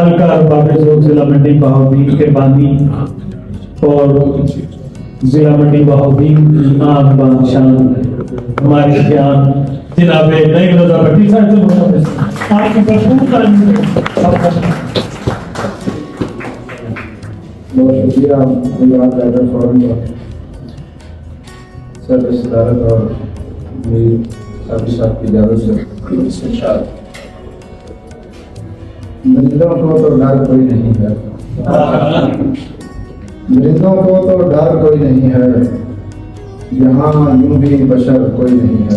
हल्का बाबेजोग जिला मंडी बहाउद्दीन के बानी और जिला मंडी बहाउद्दीन इमाम बादशाह हमारे ज्ञान जनाब नईम रजा भट्टी साहब से आपकी भरपूर बहुत शुक्रिया सर सदारत और मेरी साथी साहब की इजाज़त से मरीजों को तो डर कोई नहीं है, मरीजों को तो डर कोई नहीं है, यहाँ यूं भी बशर कोई नहीं है।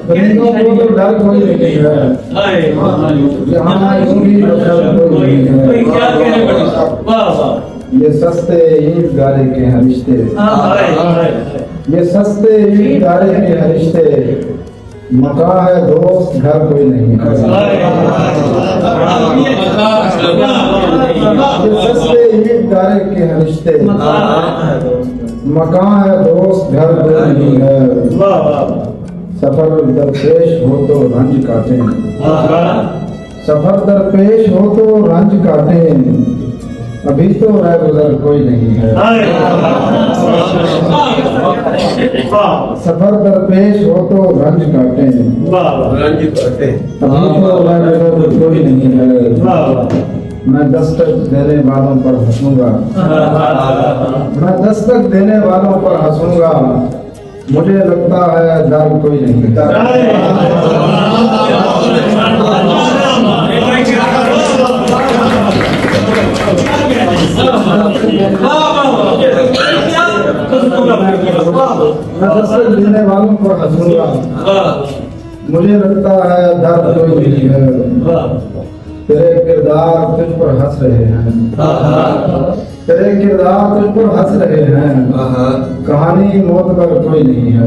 मरीजों को तो डर कोई नहीं है, यहाँ यूं भी बशर कोई नहीं है। ये सस्ते ईद गारे के हैं रिश्ते, ये सस्ते ईद गारे के हैं रिश्ते, मकान है दोस्त घर कोई नहीं है। ये सस्ते ईद गारे के हैं रिश्ते, मकान है दोस्त घर कोई नहीं है। सफर दरपेश हो तो रंज काटे, सफर दरपेश हो तो रंज काटे, अभी तो रह गुजर कोई नहीं है। सफर दरपेश हो तो रंज काटे, अभी तो रह गुजर कोई नहीं है। मैं दस्तक देने वालों पर हंसूंगा, मैं दस्तक देने वालों पर हंसूंगा, मुझे लगता है डर कोई नहीं है। मैं दस्तक देने वालों पर हंसूंगा, मुझे लगता है डर कोई नहीं है। तेरे किरदार तुझ पर हंस रहे हैं, तेरे किरदार तुझ पर हंस रहे हैं, कहानी मौत पर कोई नहीं है।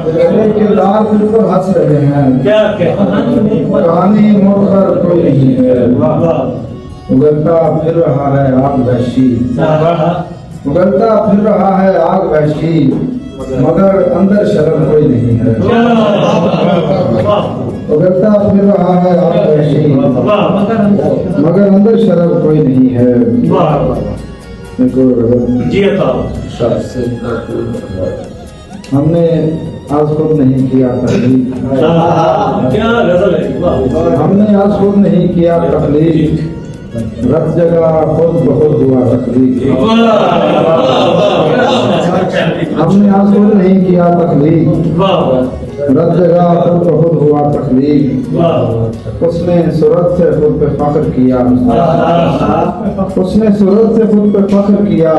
तेरे किरदार तुझ पर हंस रहे हैं, कहानी मौत पर कोई नहीं है। उगलता फिर रहा है आग वहशी, उगलता फिर रहा है आग वहशी, मगर अंदर शर्म कोई नहीं है। उगलता फिर रहा है आग वहशी, मगर अंदर शर्म कोई नहीं है। हमने आज खुद नहीं किया तकलीफ, हमने आज खुद नहीं किया तकलीफ, रत जगह खुद बहुत हुआ तकलीफ। हमने आज खुद नहीं किया तकलीफ, रत जगह खुद बहुत हुआ तकलीफ, उसने सूरत से खुद पे फख्र किया, उसने सूरत से खुद पे फख्र किया,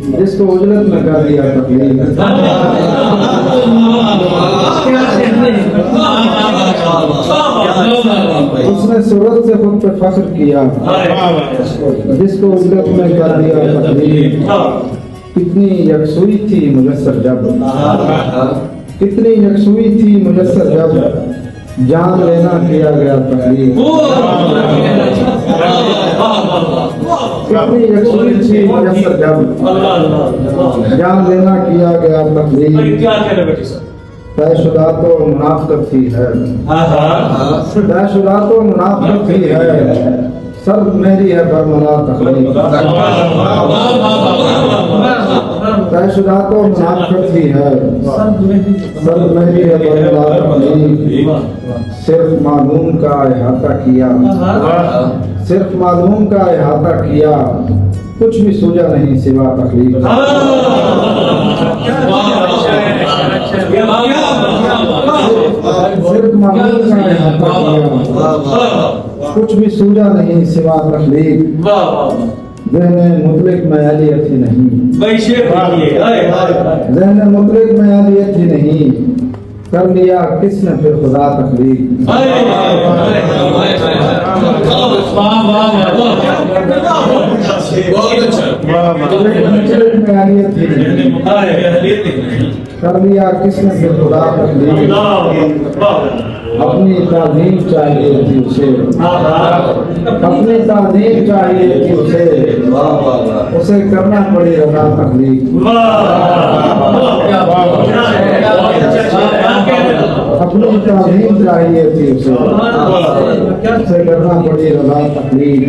जिसको उजरत में कर दिया तकलीफ। उसने सूरत से खुद पे फख्र किया, जिसको उजरत में कर दिया तकलीफ। कितनी यकसुई थी मुयस्सर जब, कितनी यकसुई थी मुयस्सर जब, जान लेना किया गया तकलीफ। कितनी यकसुई थी मुयस्सर जब, जान लेना किया गया तकलीफ। तयशुदा तो मुनाफिकत ही है, तयशुदा तो मुनाफिकत ही है, सर्द मेरी है बरमला तकलीफ। तयशुदा तो मुनाफिकत ही है, सर्द मेरी है बरमला तकलीफ। सिर्फ मालूम का इहाता किया, सिर्फ मालूम का इहाता किया, कुछ भी सूझा नहीं सिवा तकलीफ। सिर्फ मालूम का इहाता किया, कुछ भी सूझा नहीं सिवा तकलीफ। ज़हन मुतलिक में आलियत ही नहीं, ज़हन मुतलिक में आलियत ही नहीं, कर लिया किसने फिर खुदा तकलीफ। कर लिया किसने फिर खुदा तकलीफ। अपनी ताज़ीम चाहिए थी उसे, अपनी ताज़ीम चाहिए थी उसे, उसे करना पड़ी रजा तकलीफ। अपनी तालीम चाहिए थी उसे करना पड़ी रजा तकलीफ।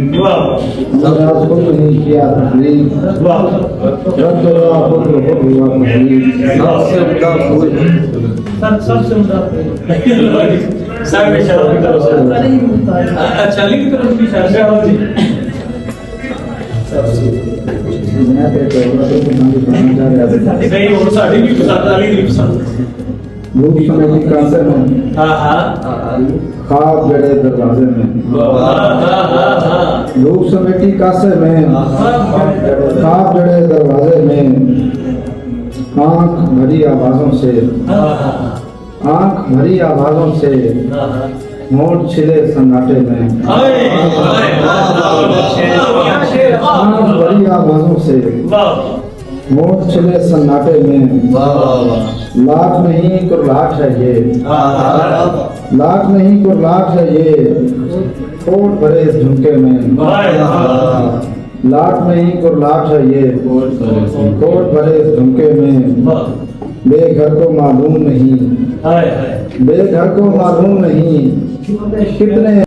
मैंने आज खुद नहीं किया तकलीफ, रब हुआ तकलीफ। सबसे साहब इशारा भी करो सर। अच्छा लिख करो भी इशारा हो जी। नहीं और साडी भी पसंद वाली नहीं पसंद। रूप समेटी कासे में, हां हां ख्वाब जड़े दरवाजे में। रूप समेटी कासे में, ख्वाब जड़े दरवाजे में। आंख भरी आवाजों से, आंख भरी आवाजों से, होंठ छिले सन्नाटे में। आंख भरी आवाजों से, होंठ छिले सन्नाटे में। लाख नहीं कुर्लाहट है ये, लाख नहीं कुर्लाहट है ये, होंठ भरे इस झुमके में। लाख नहीं कुर्लाहट है ये, होंठ भरे इस झुमके में। बेघर को मालूम नहीं, बेघर को मालूम नहीं कितने